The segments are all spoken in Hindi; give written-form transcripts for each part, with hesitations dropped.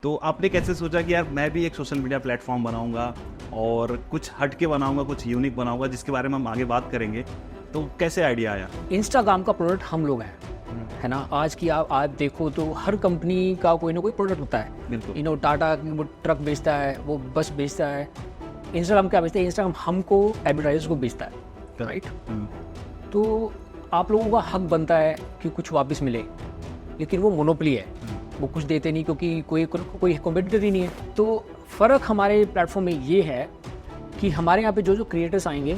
तो आपने कैसे सोचा कि यार मैं भी एक सोशल मीडिया प्लेटफॉर्म बनाऊंगा और कुछ हट के बनाऊंगा, कुछ यूनिक बनाऊंगा, जिसके बारे में हम आगे बात करेंगे। तो कैसे आइडिया आया? इंस्टाग्राम का प्रोडक्ट हम लोग हैं, है ना। आज की आप देखो तो हर कंपनी का कोई ना कोई प्रोडक्ट होता है। बिल्कुल। टाटा वो ट्रक बेचता है, वो बस बेचता है। इंस्टाग्राम क्या बेचता है? इंस्टाग्राम हमको एडवर्टाइजर्स को बेचता है, राइट। तो आप लोगों का हक बनता है कि कुछ वापस मिले, लेकिन वो मोनोपोली है, वो कुछ देते नहीं क्योंकि कोई कॉम्पिटिटर ही नहीं है। तो फ़र्क हमारे प्लेटफॉर्म में ये है कि हमारे यहाँ पे जो क्रिएटर्स आएंगे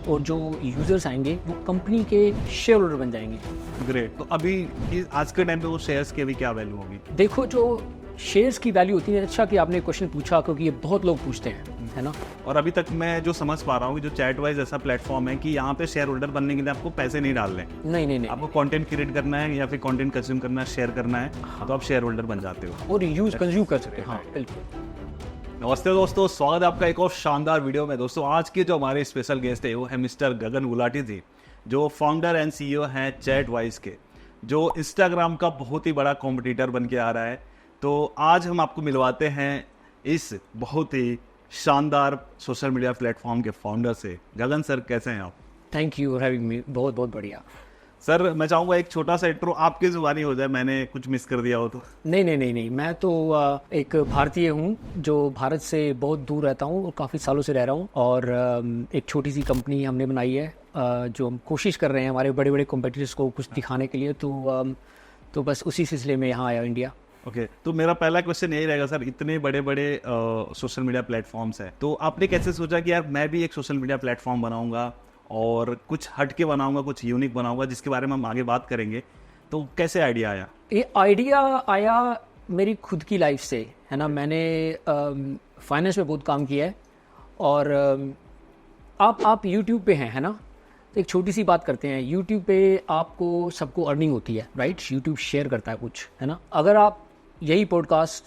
और जो यूज़र्स आएंगे वो कंपनी के शेयर होल्डर बन जाएंगे। ग्रेट। तो अभी आज के टाइम पे वो शेयर्स की अभी क्या वैल्यू होगी? देखो, जो शेयर्स की वैल्यू होती है, अच्छा कि आपने क्वेश्चन पूछा क्योंकि ये बहुत लोग पूछते हैं, है ना। और अभी तक मैं जो समझ पा रहा हूँ कि जो चैटवाइज ऐसा प्लेटफॉर्म है कि यहाँ पे शेयर होल्डर बनने के लिए आपको पैसे नहीं डालने, नहीं, आपको कंटेंट क्रिएट करना है या फिर कंटेंट कंज्यूम करना है, शेयर करना है, तो आप शेयर होल्डर बन जाते हो और कंज्यूम कर सकते हैं। हाँ, बिल्कुल। नमस्ते दोस्तों, स्वागत है आपका एक और शानदार वीडियो में। दोस्तों, आज के जो हमारे स्पेशल गेस्ट है वो है मिस्टर गगन गुलाटी जी, जो फाउंडर एंड सीईओ हैं चैटवाइज के, जो इंस्टाग्राम का बहुत ही बड़ा कॉम्पिटिटर बन के आ रहा है। तो आज हम आपको मिलवाते हैं इस बहुत ही शानदार सोशल मीडिया प्लेटफॉर्म के फाउंडर से। गगन सर, कैसे हैं आप? Thank you for having me. बहुत बहुत बढ़िया सर, मैं चाहूँगा एक छोटा सा इंट्रो आपकी जुबानी हो जाए, मैंने कुछ मिस कर दिया हो तो। नहीं, मैं तो एक भारतीय हूँ जो भारत से बहुत दूर रहता हूँ और काफ़ी सालों से रह रहा हूँ। और एक छोटी सी कंपनी हमने बनाई है, जो हम कोशिश कर रहे हैं हमारे बड़े बड़े कॉम्पिटिटर्स को कुछ दिखाने के लिए। तो बस उसी सिलसिले में यहाँ आया इंडिया। ओके, तो मेरा पहला क्वेश्चन यही रहेगा सर, इतने बड़े बड़े सोशल मीडिया प्लेटफॉर्म्स हैं, तो आपने कैसे सोचा कि यार मैं भी एक सोशल मीडिया प्लेटफॉर्म बनाऊंगा और कुछ हट के बनाऊंगा, कुछ यूनिक बनाऊंगा, जिसके बारे में हम आगे बात करेंगे। तो कैसे आइडिया आया? ये आइडिया आया मेरी खुद की लाइफ से, है ना। मैंने फाइनेंस में बहुत काम किया है और आप यूट्यूब पे हैं, है ना। तो एक छोटी सी बात करते हैं। यूट्यूब पे आपको सबको अर्निंग होती है, राइट। यूट्यूब शेयर करता है कुछ, है ना। अगर आप यही पॉडकास्ट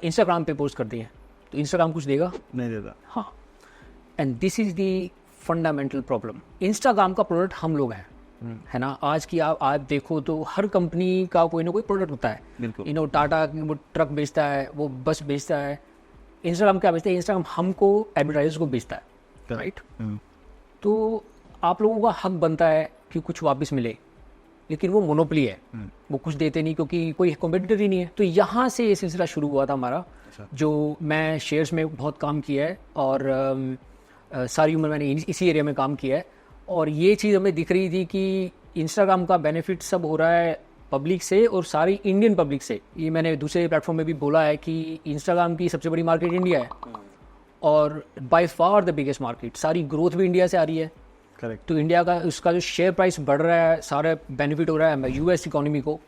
इंस्टाग्राम पे पोस्ट करते हैं तो इंस्टाग्राम कुछ देगा? नहीं देता। हाँ, and this is the fundamental problem. Instagram का प्रोडक्ट हम लोग हैं, है ना। आज की आप देखो तो हर कंपनी का कोई ना कोई प्रोडक्ट होता है। बिल्कुल। टाटा वो ट्रक बेचता है, वो बस बेचता है। इंस्टाग्राम क्या बेचता है? इंस्टाग्राम हमको एडवर्टाइजर्स को बेचता है, राइट। तो आप लोगों का हक बनता है कि कुछ वापस मिले, लेकिन वो मोनोपोली है, वो कुछ देते नहीं क्योंकि कोई कॉम्पिटिटर ही नहीं है। तो यहाँ से ये सिलसिला शुरू हुआ था हमारा। जो मैं शेयर्स में बहुत काम किया है और सारी उम्र मैंने इसी एरिया में काम किया है। और ये चीज़ हमें दिख रही थी कि इंस्टाग्राम का बेनिफिट सब हो रहा है पब्लिक से और सारी इंडियन पब्लिक से। ये मैंने दूसरे प्लेटफॉर्म में भी बोला है कि इंस्टाग्राम की सबसे बड़ी मार्केट इंडिया है और by far the biggest market. सारी ग्रोथ भी इंडिया से आ रही है। करेक्ट। तो इंडिया का उसका जो शेयर प्राइस बढ़ रहा है, सारा बेनिफिट हो रहा है यूएस इकोनॉमी को,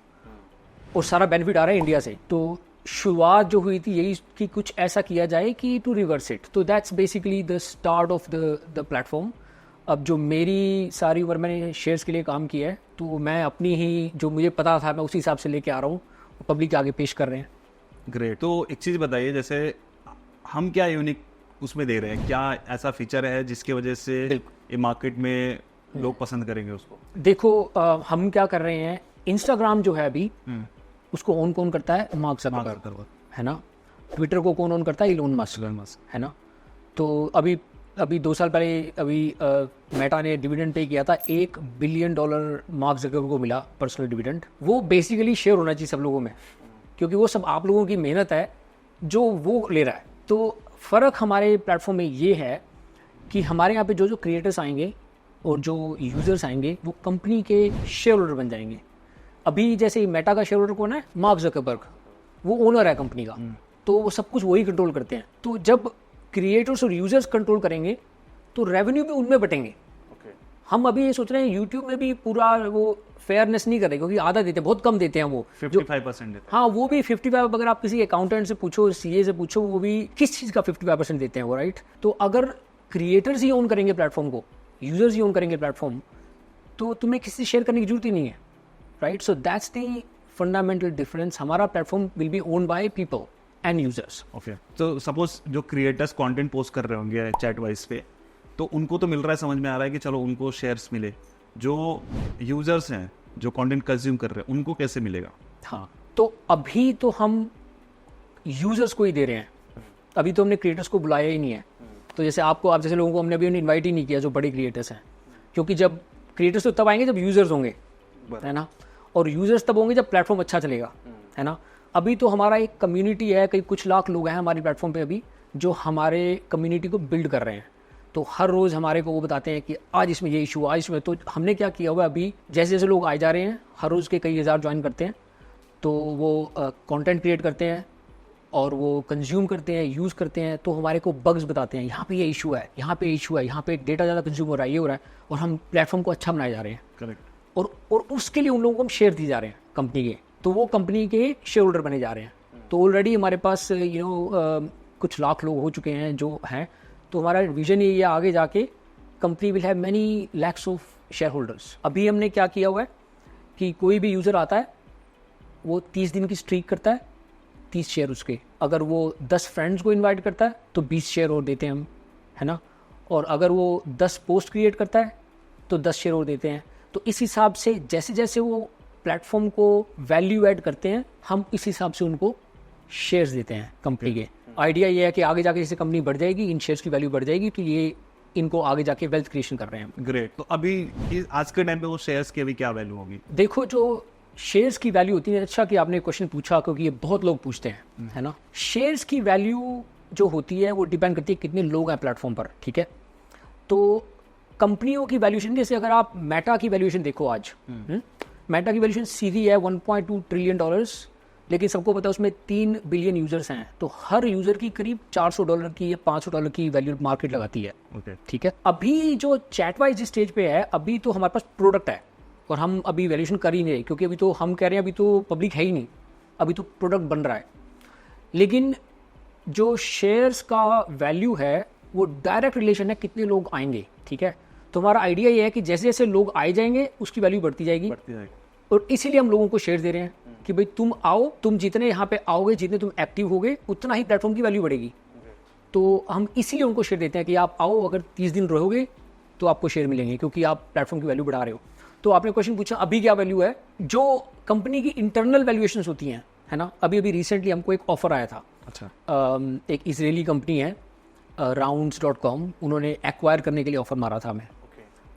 और सारा बेनिफिट आ रहा है इंडिया से। तो शुरुआत जो हुई थी यही कि कुछ ऐसा किया जाए कि टू रिवर्स इट। तो that's basically the start of the platform. अब जो मेरी सारी उम्र मैंने शेयर्स के लिए काम किया है, तो मैं अपनी ही जो मुझे पता था मैं उसी हिसाब से लेके आ रहा हूँ, पब्लिक के आगे पेश कर रहे हैं। ग्रेट। तो एक चीज़ बताइए, जैसे हम क्या यूनिक उसमें दे रहे हैं, क्या ऐसा फीचर है जिसकी वजह से ये मार्केट में लोग पसंद करेंगे उसको? देखो, हम क्या कर रहे हैं, इंस्टाग्राम जो है अभी उसको ओन कौन करता है? मार्क ज़करबर्ग, है ना। ट्विटर को कौन ओन करता है? इलोन मस्क, है ना। तो अभी 2 साल पहले मेटा ने डिविडेंड पे किया था। $1 बिलियन मार्क ज़करबर्ग को मिला पर्सनल डिविडेंड। वो बेसिकली शेयर होना चाहिए सब लोगों में, क्योंकि वो सब आप लोगों की मेहनत है जो वो ले रहा है। तो फ़र्क हमारे प्लेटफॉर्म में ये है कि हमारे यहाँ पे जो क्रिएटर्स आएंगे और जो यूज़र्स आएंगे वो कंपनी के शेयर होल्डर बन जाएंगे। अभी जैसे मेटा का शेयर होल्डर कौन है? मार्क ज़करबर्ग, वो ओनर है कंपनी का। तो वो सब कुछ वही कंट्रोल करते हैं। तो जब क्रिएटर्स और यूज़र्स कंट्रोल करेंगे तो रेवेन्यू भी उनमें बटेंगे। हम अभी ये सोच रहे हैं यूट्यूब में भी पूरा वो फेयरनेस नहीं कर रहे, क्योंकि आधा देते हैं, बहुत कम देते हैं वो 55% देते हैं। हाँ, वो भी 55। अगर आप किसी अकाउंटेंट से पूछो, सीए से पूछो, वो भी किस चीज़ का 55% देते हैं वो, राइट। तो अगर क्रिएटर्स ही ओन करेंगे प्लेटफॉर्म को, यूजर्स ही ओन करेंगे प्लेटफॉर्म, तो तुम्हें किसी से शेयर करने की जरूरत ही नहीं है, right. So that's the fundamental difference. हमारा platform will be owned by people and users. Okay, तो सपोज जो क्रिएटर्स कंटेंट पोस्ट कर रहे होंगे चैटवाइज पे, तो उनको तो मिल रहा है, समझ में आ रहा है कि चलो उनको शेयर्स मिले। जो यूजर्स हैं, जो कंटेंट कंज्यूम कर रहे हैं, उनको कैसे मिलेगा? हाँ, तो अभी तो हम यूजर्स को ही दे रहे हैं, अभी तो हमने क्रिएटर्स को बुलाया ही नहीं है। तो जैसे आप जैसे लोगों को हमने अभी इनवाइट ही नहीं किया जो बड़े क्रिएटर्स हैं, क्योंकि जब क्रिएटर्स तो तब आएंगे जब यूजर्स होंगे, है ना, और यूजर्स तब होंगे जब प्लेटफॉर्म अच्छा चलेगा, है ना। अभी तो हमारा एक कम्युनिटी है, कई कुछ लाख लोग हैं हमारे प्लेटफॉर्म पे अभी जो हमारे कम्युनिटी को बिल्ड कर रहे हैं। तो हर रोज़ हमारे को वो बताते हैं कि आज इसमें ये इशू, आज इसमें, तो हमने क्या किया हुआ है अभी, जैसे जैसे लोग आए जा रहे हैं हर रोज़ के कई हज़ार ज्वाइन करते हैं, तो वो कंटेंट क्रिएट करते हैं और वो कंज्यूम करते हैं, यूज़ करते हैं, तो हमारे को बग्स बताते हैं, यहाँ पे ये इशू है, यहाँ पे इशू है, यहाँ पे डेटा ज़्यादा कंज्यूम हो रहा है, ये हो रहा है, और हम प्लेटफॉर्म को अच्छा बनाए जा रहे हैं। करेक्ट। और उसके लिए उन लोगों को हम शेयर दिए जा रहे हैं कंपनी के, तो वो कंपनी के शेयर होल्डर बने जा रहे हैं। तो ऑलरेडी हमारे पास कुछ लाख लोग हो चुके हैं जो हैं, तो हमारा विजन ये है आगे जाके company will have many lakhs of share holders. अभी हमने क्या किया हुआ है कि कोई भी यूज़र आता है वो 30 दिन की स्ट्रीक करता है, 30 शेयर उसके, अगर वो 10 फ्रेंड्स को इनवाइट करता है तो 20 शेयर और देते हैं हम, है ना, और अगर वो 10 पोस्ट क्रिएट करता है तो 10 शेयर और देते हैं। तो इस हिसाब से जैसे जैसे वो प्लेटफॉर्म को वैल्यू ऐड करते हैं, हम इस हिसाब से उनको शेयर्स देते हैं कंपनी के। आइडिया ये है कि आगे जाके जैसे कंपनी बढ़ जाएगी, इन शेयर्स की वैल्यू बढ़ जाएगी, तो ये इनको आगे जाके वेल्थ क्रिएशन कर रहे हैं। ग्रेट। तो अभी आज के टाइम पे वो शेयर्स की अभी क्या वैल्यू होगी? देखो, जो शेयर्स की वैल्यू होती है, अच्छा कि आपने क्वेश्चन पूछा क्योंकि ये बहुत लोग पूछते हैं, है ना। शेयर्स की वैल्यू जो होती है वो डिपेंड करती है कितने लोग हैं प्लेटफॉर्म पर, ठीक है। तो कंपनियों की वैल्यूएशन, जैसे अगर आप मेटा की वैल्यूएशन देखो आज, मेटा की वैल्यूएशन सीधी है $1.2 ट्रिलियन, लेकिन सबको पता है उसमें 3 बिलियन यूजर्स हैं, तो हर यूजर की करीब $400 की या $500 की वैल्यू मार्केट लगाती है। ठीक है। अभी जो चैटवाइज जिस स्टेज पे है, अभी तो हमारे पास प्रोडक्ट है और हम अभी वैल्यूएशन कर ही नहीं, क्योंकि अभी तो हम कह रहे हैं अभी तो पब्लिक है ही नहीं, अभी तो प्रोडक्ट बन रहा है। लेकिन जो शेयर्स का वैल्यू है वो डायरेक्ट रिलेशन है कितने लोग आएंगे, ठीक है। तो हमारा आइडिया ये है कि जैसे जैसे लोग आए जाएंगे उसकी वैल्यू बढ़ती जाएगी, और इसीलिए हम लोगों को शेयर दे रहे हैं कि भाई तुम आओ, तुम जितने यहाँ पे आओगे, जितने तुम एक्टिव होगे, उतना ही प्लेटफॉर्म की वैल्यू बढ़ेगी। तो हम इसीलिए उनको शेयर देते हैं कि आप आओ, अगर 30 दिन रहोगे तो आपको शेयर मिलेंगे, क्योंकि आप प्लेटफॉर्म की वैल्यू बढ़ा रहे हो। तो आपने क्वेश्चन पूछा अभी क्या वैल्यू है, जो कंपनी की इंटरनल वैल्यूएशंस होती हैं, है ना। अभी रिसेंटली हमको एक ऑफर आया था, अच्छा, एक इजरायली कंपनी है rounds.com, उन्होंने एक्वायर करने के लिए ऑफर मारा था हमें।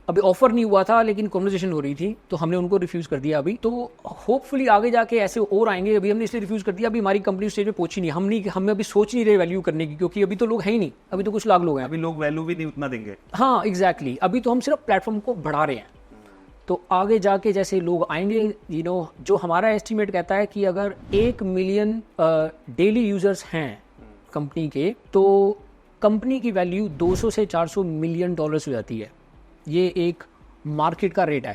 अभी ऑफर नहीं हुआ था लेकिन कॉन्वर्सेशन हो रही थी, तो हमने उनको रिफ्यूज़ कर दिया अभी। तो होपफुली आगे जाके ऐसे और आएंगे, अभी हमने इसलिए रिफ्यूज़ कर दिया, अभी हमारी कंपनी स्टेज पे पहुंची नहीं, हम अभी सोच नहीं रहे वैल्यू करने की, क्योंकि अभी तो लोग है ही नहीं, अभी तो कुछ लाख लोग हैं, अभी लोग वैल्यू भी नहीं उतना देंगे। हाँ एग्जैक्टली, अभी तो हम सिर्फ प्लेटफॉर्म को बढ़ा रहे हैं। तो आगे जाके जैसे लोग आएंगे, जो हमारा एस्टिमेट कहता है कि अगर 1 मिलियन डेली यूजर्स हैं कंपनी के, तो कंपनी की वैल्यू $200 से $400 मिलियन हो जाती है। ये एक मार्केट का रेट है।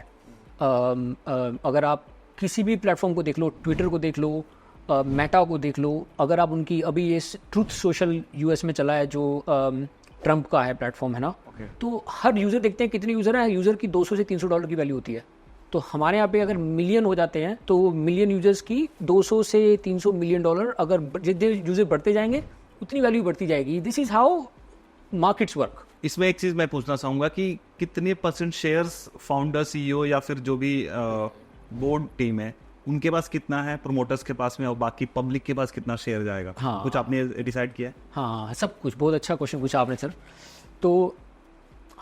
अगर आप किसी भी प्लेटफॉर्म को देख लो, ट्विटर को देख लो, मेटा को देख लो, अगर आप उनकी, अभी ये ट्रूथ सोशल यूएस में चला है जो ट्रंप का है प्लेटफॉर्म, है ना, तो हर यूज़र देखते हैं कितने यूज़र हैं, यूज़र की $200 से $300 की वैल्यू होती है। तो हमारे यहाँ पे अगर मिलियन हो जाते हैं तो मिलियन यूजर्स की $200 से $300 मिलियन, अगर जितने यूजर बढ़ते जाएंगे उतनी वैल्यू बढ़ती जाएगी। This is how markets work. इसमें एक चीज मैं पूछना चाहूंगा कि कितने % शेयर्स फाउंडर, सीईओ या फिर जो भी बोर्ड टीम है उनके पास कितना है, प्रोमोटर्स के पास में, और बाकी पब्लिक के पास कितना शेयर जाएगा? हाँ, कुछ आपने डिसाइड किया है? हाँ, सब कुछ। बहुत अच्छा क्वेश्चन पूछा आपने सर। तो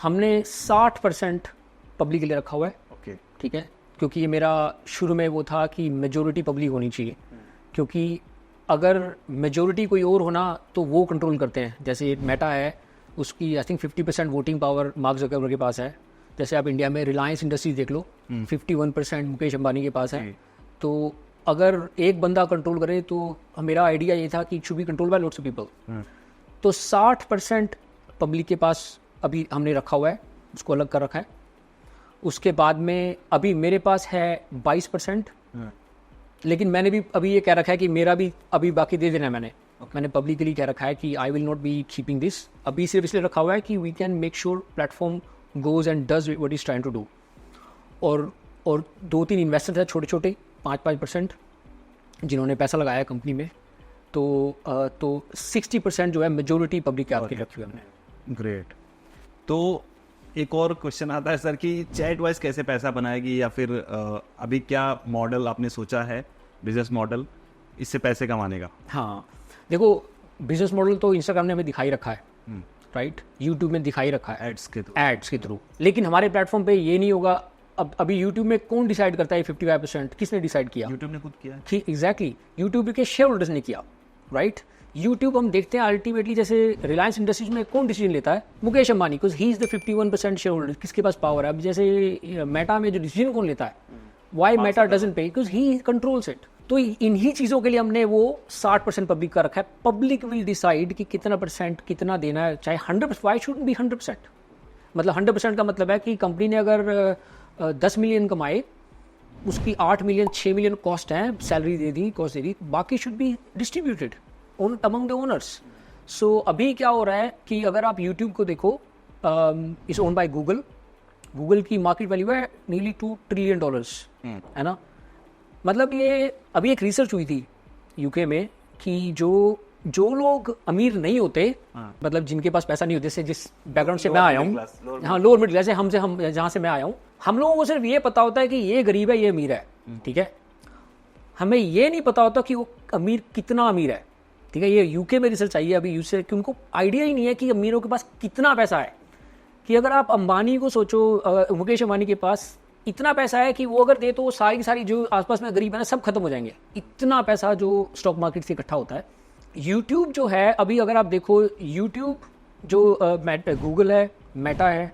हमने 60% पब्लिक के लिए रखा हुआ है, ओके, ठीक है, क्योंकि ये मेरा शुरू में वो था कि मेजोरिटी पब्लिक होनी चाहिए, क्योंकि अगर मेजोरिटी कोई और होना तो वो कंट्रोल करते हैं। जैसे मेटा है, उसकी I think 50% voting power mark Zuckerberg के पास है। जैसे आप इंडिया में रिलायंस इंडस्ट्रीज देख लो, 51% मुकेश अंबानी के पास है। तो अगर एक बंदा कंट्रोल करे, तो मेरा आइडिया ये था कि it should be control by lots of people. तो 60% पब्लिक के पास अभी हमने रखा हुआ है, उसको अलग कर रखा है। उसके बाद में अभी मेरे पास है 22%, लेकिन मैंने भी अभी ये कह रखा है कि मेरा भी अभी बाकी दे देना है। मैंने पब्लिकली कह रखा है कि I will not be keeping this. अभी सिर्फ इसलिए रखा हुआ है कि we can make sure platform goes and does what is trying to do. और 2-3 इन्वेस्टर्स हैं छोटे छोटे, 5% जिन्होंने पैसा लगाया कंपनी में। तो 60% जो है मेजोरिटी पब्लिक के आपके रखी हुई हमने। ग्रेट। तो एक और क्वेश्चन आता है सर कि चैटवाइज कैसे पैसा बनाएगी, या फिर अभी क्या मॉडल आपने सोचा है, बिजनेस मॉडल इससे पैसे कमाने का? हाँ देखो बिजनेस मॉडल तो इंस्टाग्राम ने हमें दिखाई रखा है, राइट, यूट्यूब में दिखाई रखा है एड्स के थ्रू, लेकिन हमारे प्लेटफॉर्म पे ये नहीं होगा। अब अभी यूट्यूब में कौन डिसाइड करता है 55%? किसने डिसाइड किया? यूट्यूब ने खुद किया है। ठीक, एग्जैक्टली, यूट्यूब के शेयर होल्डर्स ने किया, राइट। यूट्यूब हम देखते हैं अल्टीमेटली, जैसे रिलायंस इंडस्ट्रीज में कौन डिसीजन लेता है? Mukesh Ambani, because he is the 51% share holder. किसके पास पावर है? अब जैसे मेटा में जो डिसीजन कौन लेता है? वाई मेटा डजंट पे? Because he controls it. तो इन्हीं चीज़ों के लिए हमने वो 60% पब्लिक का रखा है। पब्लिक विल डिसाइड कि कितना परसेंट कितना देना है, चाहे 100%। Why should be 100%? मतलब 100% का मतलब है कि कंपनी ने अगर 10 मिलियन कमाए, उसकी 8 मिलियन 6 मिलियन कॉस्ट है, सैलरी दे दी, कॉस्ट दे दी, बाकी should be distributed on among the owners. So अभी क्या हो रहा है कि अगर आप यूट्यूब को देखो, is own by Google. Google की मार्केट वैल्यू है नियरली $2 ट्रिलियन, है ना। मतलब ये अभी एक रिसर्च हुई थी यूके में कि जो लोग अमीर नहीं होते, मतलब जिनके पास पैसा नहीं होते, जैसे जिस बैकग्राउंड से मैं आया हूँ, हाँ, लोअर मिडिल क्लास, हम जहाँ से मैं आया हूँ, हम लोगों को सिर्फ ये पता होता है कि ये गरीब है, ये अमीर है, ठीक है। हमें ये नहीं पता होता कि वो अमीर कितना अमीर है, ठीक है। ये यूके में रिसर्च आई है अभी यूसे, कि उनको आइडिया ही नहीं है कि अमीरों के पास कितना पैसा है। कि अगर आप अंबानी को सोचो, मुकेश अंबानी के पास इतना पैसा है कि वो अगर दे तो सारी की सारी जो आसपास में गरीब है ना, सब खत्म हो जाएंगे। इतना पैसा जो स्टॉक मार्केट से इकट्ठा होता है। यूट्यूब जो है, अभी अगर आप देखो, यूट्यूब जो गूगल है, मेटा है,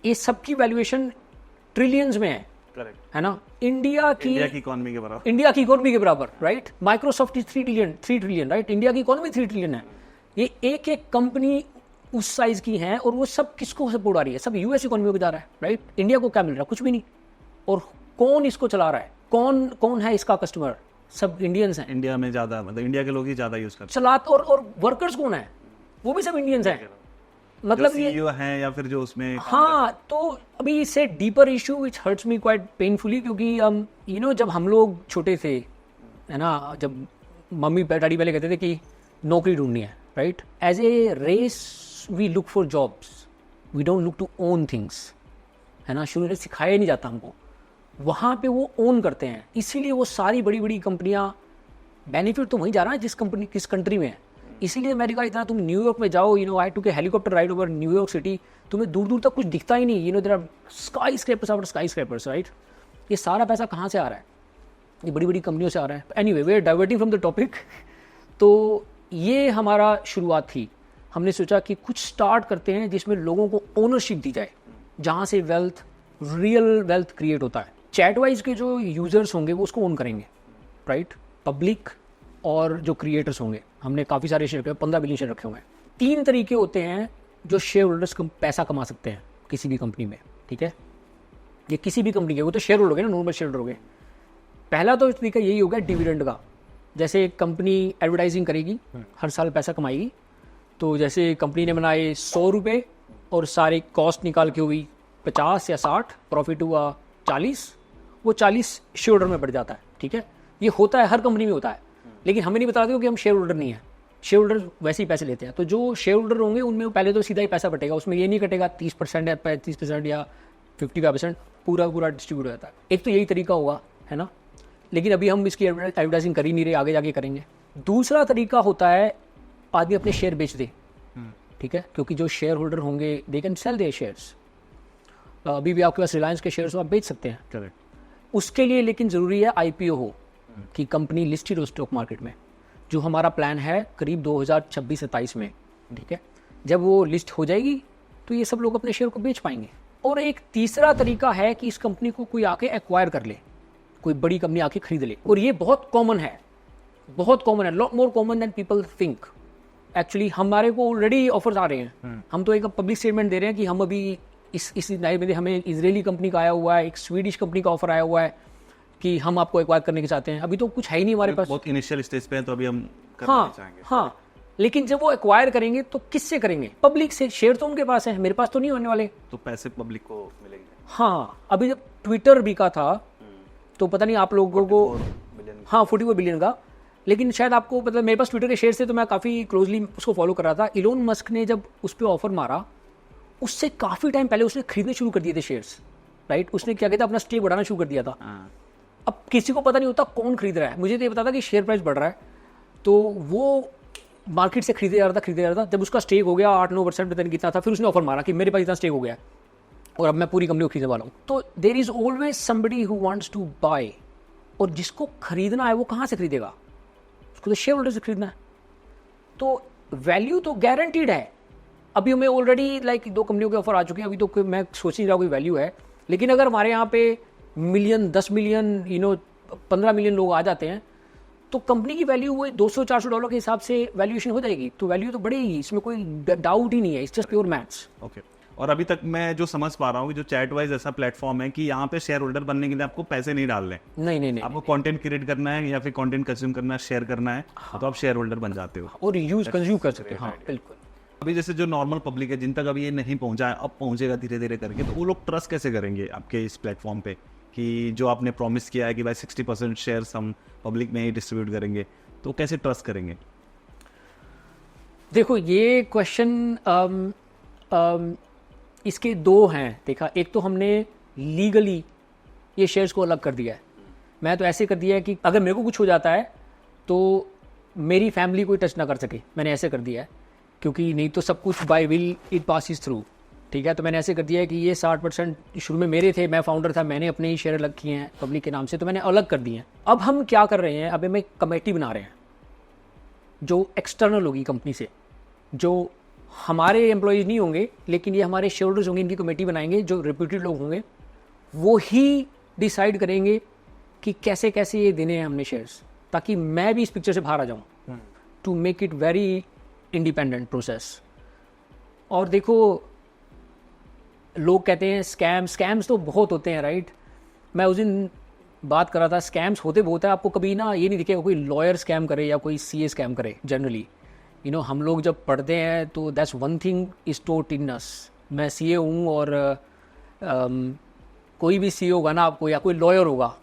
ये सबकी वैल्यूएशन ट्रिलियंस में है, करेक्ट, है ना। इंडिया की इकोनॉमी के बराबर, इंडिया की इकोनॉमी के बराबर, right. Microsoft 3 trillion, right. India की इकोनॉमी 3 ट्रिलियन है। ये एक एक कंपनी उस साइज की है, और वो सब किसको सपोर्ट आ रही है? सब यूएस इकोनॉमी को जा रहा है, राइट। इंडिया को क्या मिल रहा है? कुछ भी नहीं। और कौन इसको चला रहा है? कौन है इसका कस्टमर? सब इंडियंस हैं। इंडिया में ज्यादा, मतलब इंडिया के लोग ही ज्यादा यूज करते चलाते, और वर्कर्स कौन है? वो भी सब इंडियंस हैं। मतलब ये CEO हैं या फिर जो उसमें, हाँ, तो अभी इससे deeper issue which hurts me quite painfully, क्योंकि जब हम लोग छोटे थे, है ना, जब मम्मी डैडी पहले कहते थे कि नौकरी ढूंढनी है, right. As a race we look for jobs, we don't look to own things, है ना। शुरू से सिखाया नहीं जाता हमको, वहाँ पे वो ओन करते हैं। इसीलिए वो सारी बड़ी बड़ी कंपनियाँ, बेनिफिट तो वहीं जा रहा है किस कंट्री में है। इसीलिए अमेरिका इतना, तुम न्यूयॉर्क में जाओ, I took a helicopter ride over New York city, तुम्हें दूर दूर तक कुछ दिखता ही नहीं, there are skyscrapers after skyscrapers, right. ये सारा पैसा कहाँ से आ रहा है? ये बड़ी बड़ी कंपनियों से आ रहा है। Anyway, we are diverting from the topic. तो ये हमारा शुरुआत थी। हमने सोचा कि कुछ स्टार्ट करते हैं जिसमें लोगों को ओनरशिप दी जाए, जहाँ से रियल वेल्थ क्रिएट होता है। चैटवाइज के जो यूजर्स होंगे वो उसको ओन करेंगे, राइट। पब्लिक और जो क्रिएटर्स होंगे, हमने काफ़ी सारे शेयर रखे, 15 बिलियन शेयर रखे हुए हैं। 3 तरीके होते हैं जो शेयर होल्डर्स पैसा कमा सकते हैं किसी भी कंपनी में, ठीक है। ये किसी भी कंपनी के, वो तो शेयर होल्डर हो गए ना, नॉर्मल शेयर होल्डर हो गए। पहला तो तरीका यही होगा डिविडेंड का। जैसे कंपनी एडवर्टाइजिंग करेगी, हर साल पैसा कमाएगी, तो जैसे कंपनी ने बनाए 100 रुपये और सारी कॉस्ट निकाल के हुई 50 या 60, प्रॉफिट हुआ 40, वो 40 शेयर होल्डर में बढ़ जाता है, ठीक है। ये होता है, हर कंपनी में होता है, लेकिन हमें नहीं बताते कि हम शेयर होल्डर नहीं है। शेयर होल्डर वैसे ही पैसे लेते हैं। तो जो शेयर होल्डर होंगे उनमें पहले तो सीधा ही पैसा बटेगा, उसमें ये नहीं कटेगा 30% या 35% या 55%, पूरा डिस्ट्रीब्यूट हो जाता है। एक तो यही तरीका होगा, है ना, लेकिन अभी हम इसकी एडवर्टाइजिंग कर ही नहीं रहे, आगे जाके करेंगे। दूसरा तरीका होता है आदमी अपने शेयर बेच दे, ठीक है, क्योंकि जो शेयर होल्डर होंगे they can sell their shares. अभी भी आपके पास रिलायंस के शेयर्स आप बेच सकते हैं, करेक्ट। उसके लिए लेकिन ज़रूरी है IPO हो, कि कंपनी लिस्टेड हो स्टॉक मार्केट में, जो हमारा प्लान है करीब 2026-27 में, ठीक है। जब वो लिस्ट हो जाएगी तो ये सब लोग अपने शेयर को बेच पाएंगे। और एक तीसरा तरीका है कि इस कंपनी को कोई आके एक्वायर कर ले, कोई बड़ी कंपनी आके खरीद ले, और ये बहुत कॉमन है, lot more common than people think. Actually हमारे को ऑलरेडी ऑफर्स आ रहे हैं। हम तो एक पब्लिक स्टेटमेंट दे रहे हैं कि हम अभी इस नए में हमें इजरायली कंपनी का आया हुआ है, एक स्वीडिश कंपनी का ऑफर आया हुआ है कि हम आपको एक्वायर करने के चाहते हैं। अभी तो कुछ है ही नहीं हमारे पास, बहुत इनिशियल स्टेज पे है, तो अभी हम करना चाहेंगे। हाँ, लेकिन जब वो एक्वायर करेंगे तो किससे करेंगे? पब्लिक से। शेयर तो उनके पास है, मेरे पास तो नहीं होने वाले, तो पैसे पब्लिक को मिलेंगे। हाँ, अभी जब ट्विटर बिका था तो पता नहीं आप लोगों को, हाँ 44 बिलियन का, लेकिन शायद आपको, मतलब मेरे पास ट्विटर के शेयर थे तो मैं काफ़ी क्लोजली उसको फॉलो कर रहा था। इलोन मस्क ने जब उस पर ऑफर मारा, उससे काफ़ी टाइम पहले उसने खरीदने शुरू कर दिए थे शेयर्स, राइट। उसने क्या कहता, अपना स्टेक बढ़ाना शुरू कर दिया था। अब किसी को पता नहीं होता कौन खरीद रहा है, मुझे तो ये पता था कि शेयर प्राइस बढ़ रहा है, तो वो मार्केट से खरीदे जा रहा था। जब उसका स्टेक हो गया 8-9% पता नहीं कितना था, फिर उसने ऑफर मारा कि मेरे पास इतना स्टेक हो गया और अब मैं पूरी कंपनी को खरीदने वाला हूँ। तो there is always somebody who wants to buy, और जिसको खरीदना है वो कहाँ से खरीदेगा? उसको तो शेयर होल्डर से खरीदना है। तो वैल्यू तो गारंटीड है। अभी हमें ऑलरेडी 2 कंपनियों के ऑफर आ चुके हैं, अभी तो मैं सोच नहीं रहा कोई वैल्यू है, लेकिन अगर हमारे यहाँ पे मिलियन, 10 मिलियन 15 मिलियन लोग आ जाते हैं तो कंपनी की वैल्यू वो $200-400 के हिसाब से वैल्यूएशन हो जाएगी, तो वैल्यू तो बढ़ेगी, इसमें कोई डाउट ही नहीं है। It's just pure maths. Okay. और अभी तक मैं जो समझ पा रहा हूँ कि जो चैटवाइज ऐसा प्लेटफॉर्म है कि यहाँ पे शेयर होल्डर बनने के लिए आपको पैसे नहीं डालने, नहीं, आपको कंटेंट क्रिएट करना है या फिर कंटेंट कंज्यूम करना है, शेयर करना है, तो आप शेयर होल्डर बन जाते हो और यूज कंज्यूम कर सकते हो। हाँ बिल्कुल। अभी जैसे जो नॉर्मल पब्लिक है जिन तक अभी ये नहीं पहुंचा है, अब पहुंचेगा धीरे धीरे करके, तो वो लोग ट्रस्ट कैसे करेंगे आपके इस प्लेटफॉर्म पे कि जो आपने प्रॉमिस किया है कि भाई 60% शेयर्स हम पब्लिक में ही डिस्ट्रीब्यूट करेंगे, तो कैसे ट्रस्ट करेंगे? देखो ये क्वेश्चन इसके 2 हैं। देखा, एक तो हमने लीगली ये शेयर्स को अलग कर दिया है। मैं तो ऐसे कर दिया है कि अगर मेरे को कुछ हो जाता है तो मेरी फैमिली कोई टच ना कर सके, मैंने ऐसे कर दिया है, क्योंकि नहीं तो सब कुछ by will it passes through. ठीक है, तो मैंने ऐसे कर दिया है कि ये 60% शुरू में मेरे थे, मैं फाउंडर था, मैंने अपने ही शेयर अलग किए हैं पब्लिक के नाम से, तो मैंने अलग कर दिए हैं। अब हम क्या कर रहे हैं, अब हम एक कमेटी बना रहे हैं जो एक्सटर्नल होगी कंपनी से, जो हमारे एम्प्लॉयज़ नहीं होंगे, लेकिन ये हमारे शेयर होल्डर्स होंगे, इनकी कमेटी बनाएंगे, जो रेप्यूटेड लोग होंगे, वो ही डिसाइड करेंगे कि कैसे कैसे ये देने हैं हमने शेयर्स, ताकि मैं भी इस पिक्चर से बाहर आ जाऊँ, to make it very independent process. और देखो, लोग कहते हैं स्कैम्स तो बहुत होते हैं, राइट? मैं उस दिन बात कर रहा था, स्कैम्स होते बहुत है। आपको कभी ना ये नहीं दिखेगा कोई लॉयर स्कैम करे या कोई सीए स्कैम करे। जनरली हम लोग जब पढ़ते हैं तो दैट्स वन थिंग इज टोट इन अस। मैं सीए हूँ और कोई भी सीए होगा ना आपको, या कोई लॉयर होगा,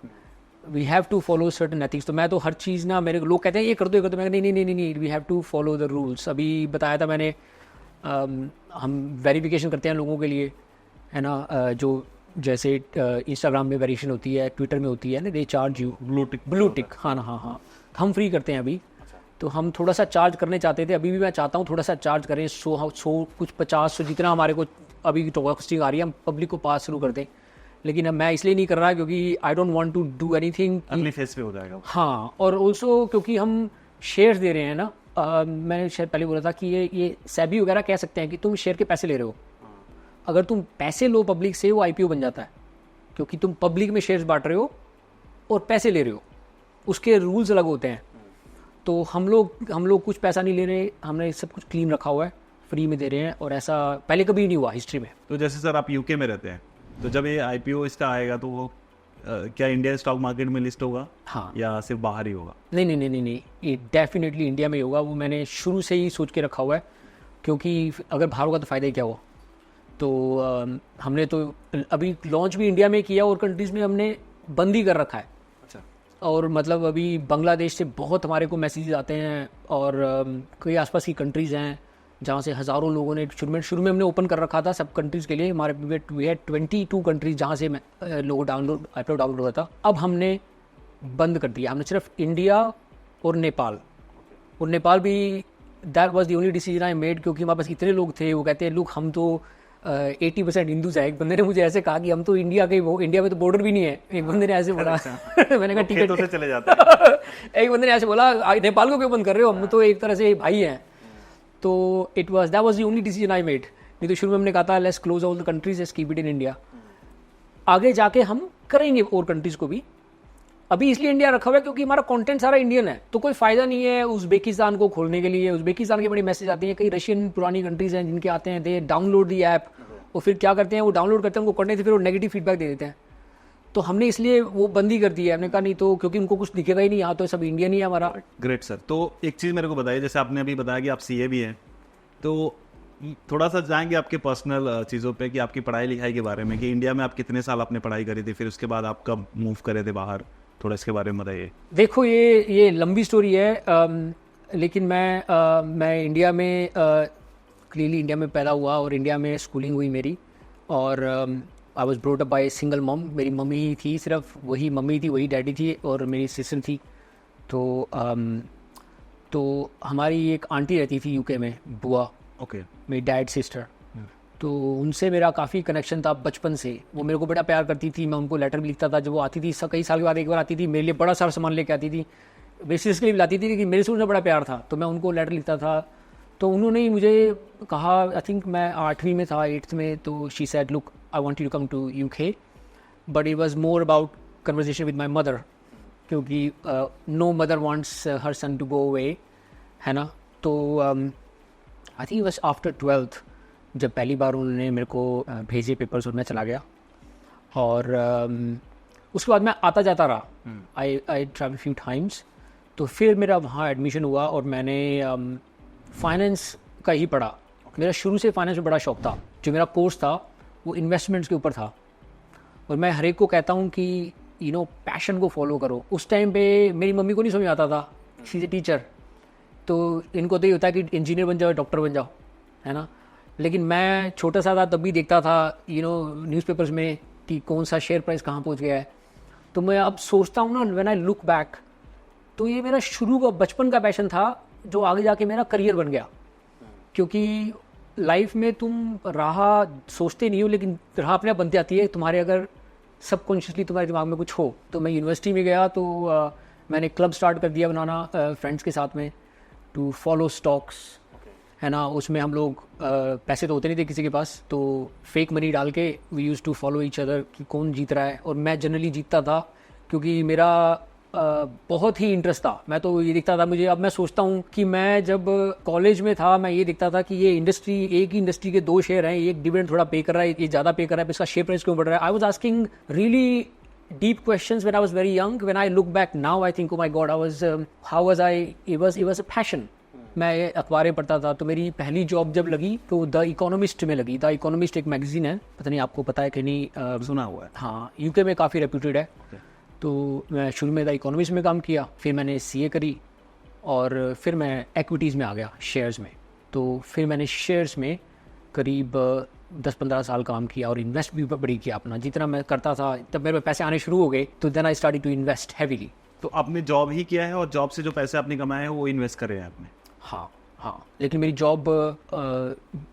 we have to follow certain ethics. तो मैं तो हर चीज़ ना, मेरे लोग कहते हैं ये कर दो, मैं नहीं, we have to follow the rules. अभी बताया था मैंने, हम वेरिफिकेशन करते हैं लोगों के लिए, है ना, जो जैसे इंस्टाग्राम में वेरिएशन होती है, ट्विटर में होती है ना, they charge you blue tick. हाँ, हम फ्री करते हैं अभी। तो हम थोड़ा सा चार्ज करने चाहते थे, अभी भी मैं चाहता हूँ थोड़ा सा चार्ज करें, 100 कुछ 50 जितना हमारे को अभी कॉस्टिंग आ रही है, हम पब्लिक को पास शुरू कर दें। लेकिन अब मैं इसलिए नहीं कर रहा क्योंकि I don't want to do anything, अगली फेज पे हो जाएगा। हाँ, और ऑल्सो क्योंकि हम शेयर्स दे रहे हैं ना, मैंने शायद पहले बोला था कि ये सेबी वगैरह कह सकते हैं कि तुम शेयर के पैसे ले रहे हो। अगर तुम पैसे लो पब्लिक से, वो आईपीओ बन जाता है, क्योंकि तुम पब्लिक में शेयर्स बांट रहे हो और पैसे ले रहे हो, उसके रूल्स अलग होते हैं। तो हम लोग कुछ पैसा नहीं ले रहे, हमने सब कुछ क्लीन रखा हुआ है, फ्री में दे रहे हैं, और ऐसा पहले कभी नहीं हुआ हिस्ट्री में। तो जैसे सर आप यूके में रहते हैं, तो जब ये आईपीओ इसका आएगा तो वो क्या इंडियन स्टॉक मार्केट में लिस्ट होगा? हाँ, या सिर्फ बाहर ही होगा? नहीं, ये डेफिनेटली इंडिया में ही होगा। वो मैंने शुरू से ही सोच के रखा हुआ है, क्योंकि अगर बाहर होगा तो फ़ायदा ही क्या हुआ। तो हमने तो अभी लॉन्च भी इंडिया में किया और कंट्रीज़ में हमने बंद ही कर रखा है। अच्छा। और मतलब अभी बांग्लादेश से बहुत हमारे को मैसेजेस आते हैं, और कई आसपास की कंट्रीज़ हैं जहाँ से हज़ारों लोगों ने शुरू में हमने ओपन कर रखा था सब कंट्रीज़ के लिए। हमारे वी हैड 22 कंट्रीज़ जहाँ से लोगों डाउनलोड हुआ था। अब हमने बंद कर दिया, हमने सिर्फ इंडिया और नेपाल, और नेपाल भी that was the only decision I made, क्योंकि हमारे पास इतने लोग थे, वो कहते हैं लुक हम तो 80% हिंदूज है। एक बंदे ने मुझे ऐसे कहा कि हम तो इंडिया के, वो इंडिया में तो बॉर्डर भी नहीं है, एक बंदे ने ऐसे बोला। मैंने कहा टिकट से चले जाते हैं। एक बंदे ने ऐसे बोला, नेपाल को क्यों बंद कर रहे हो, हम तो एक तरह से भाई हैं। तो that was the only decision I made. नहीं तो शुरू में हमने कहा था let's close all the countries, let's keep it in India. आगे जाके हम करेंगे और कंट्रीज को भी। अभी इसलिए इंडिया रखा हुआ है क्योंकि हमारा कंटेंट सारा इंडियन है, तो कोई फायदा नहीं है उज़्बेकिस्तान को खोलने के लिए। उज़्बेकिस्तान के बड़े मैसेज आते हैं, कई रशियन पुरानी कंट्रीज हैं जिनके आते हैं, दे डाउनलोड दी ऐप, और फिर क्या करते हैं, वो डाउनलोड करते हैं, उनको करने से फिर वो नेगेटिव फीडबैक दे देते हैं। तो हमने इसलिए वो बंदी कर दी है। हमने कहा नहीं तो, क्योंकि उनको कुछ दिखेगा ही नहीं, यहाँ तो सब इंडियन ही है हमारा। Great sir. तो एक चीज़ मेरे को बताइए, जैसे आपने अभी बताया कि आप सीए भी हैं, तो थोड़ा सा जाएंगे आपके पर्सनल चीज़ों पे कि आपकी पढ़ाई लिखाई के बारे में, कि इंडिया में आप कितने साल आपने पढ़ाई करी थी, फिर उसके बाद आप कब मूव करे थे बाहर, थोड़ा इसके बारे में बताइए। देखो ये लंबी स्टोरी है, लेकिन मैं इंडिया में क्लियरली इंडिया में पैदा हुआ और इंडिया में स्कूलिंग हुई मेरी, और I was brought up by single mom. मेरी मम्मी ही थी, सिर्फ वही मम्मी थी, वही डैडी थी, और मेरी सिस्टर थी। तो हमारी एक आंटी रहती थी यूके में, बुआ, ओके। मेरी डैड सिस्टर, तो उनसे मेरा काफ़ी कनेक्शन था बचपन से। वो मेरे को बड़ा प्यार करती थी, मैं उनको लेटर भी लिखता था। जब वो आती थी कई साल के बाद एक बार आती थी, मेरे लिए बड़ा सारा सामान लेके आती थी, बेसिस के लिए लाती थी, लेकिन मेरे से उनसे बड़ा प्यार था, तो मैं उनको लेटर लिखता था। तो उन्होंने ही मुझे कहा, आई थिंक मैं 8वीं में था, 8th में, तो she said look I want you to come to UK, but it was more about conversation with my mother, क्योंकि no mother wants her son to go away, है ना। तो आई थिंक बस आफ्टर 12th जब पहली बार उन्होंने मेरे को भेजे पेपर्स और मैं चला गया, और उसके बाद मैं आता जाता रहा, आई ट्रैवल फ्यू टाइम्स। तो फिर मेरा वहाँ एडमिशन हुआ और मैंने फाइनेंस का ही पढ़ा। मेरा शुरू से फाइनेंस में बड़ा शौक था। जो मेरा कोर्स था वो इन्वेस्टमेंट्स के ऊपर था, और मैं हर एक को कहता हूँ कि यू नो पैशन को फॉलो करो। उस टाइम पे मेरी मम्मी को नहीं समझ आता था, शी इज़ ए टीचर, तो इनको तो ये होता है कि इंजीनियर बन जाओ, डॉक्टर बन जाओ, है ना। लेकिन मैं छोटा सा था तब भी देखता था यू नो न्यूज़पेपर्स में कि कौन सा शेयर प्राइस कहाँ पहुँच गया है। तो मैं अब सोचता हूँ ना, व्हेन आई लुक बैक, तो ये मेरा शुरू का बचपन का पैशन था जो आगे जाके मेरा करियर बन गया। क्योंकि लाइफ में तुम राह सोचते नहीं हो, लेकिन राह अपने आप बनती आती है तुम्हारे, अगर सबकॉन्शियसली तुम्हारे दिमाग में कुछ हो। तो मैं यूनिवर्सिटी में गया, तो मैंने क्लब स्टार्ट कर दिया बनाना फ्रेंड्स के साथ में, टू फॉलो स्टॉक्स, है ना। उसमें हम लोग पैसे तो होते नहीं थे किसी के पास, तो फेक मनी डाल के we use to follow each other कि कौन जीत रहा है, और मैं जनरली जीतता था क्योंकि मेरा बहुत ही इंटरेस्ट था। मैं तो ये दिखता था मुझे, अब मैं सोचता हूँ कि मैं जब कॉलेज में था मैं ये दिखता था कि ये इंडस्ट्री, एक ही इंडस्ट्री के 2 शेयर हैं, एक डिविडेंड थोड़ा पे कर रहा है, ये ज़्यादा पे कर रहा है, इसका शेयर प्राइस क्यों बढ़ रहा है। I was asking really deep questions when I was very young. When I look back now, I think, oh my God, I was, how was I? It was a passion. मैं अखबारें पढ़ता था। तो मेरी पहली जॉब जब लगी तो द इकोनॉमिस्ट में लगी। द इकोनॉमिस्ट एक मैगजीन है, पता नहीं आपको पता है कि नहीं, सुना हुआ है। हाँ, यूके में काफ़ी रेप्यूटेड है। तो मैं शुरू में द इकोनॉमिस्ट में काम किया, फिर मैंने सीए करी, और फिर मैं एक्विटीज़ में आ गया, शेयर्स में। तो फिर मैंने शेयर्स में करीब 10-15 साल काम किया, और इन्वेस्ट भी बड़ी किया अपना। जितना मैं करता था तब मेरे पैसे आने शुरू हो गए, तो then I started to invest heavily. तो आपने जॉब ही किया है और जॉब से जो पैसे आपने कमाए हैं वो इन्वेस्ट करे हैं आपने? हाँ हाँ, लेकिन मेरी जॉब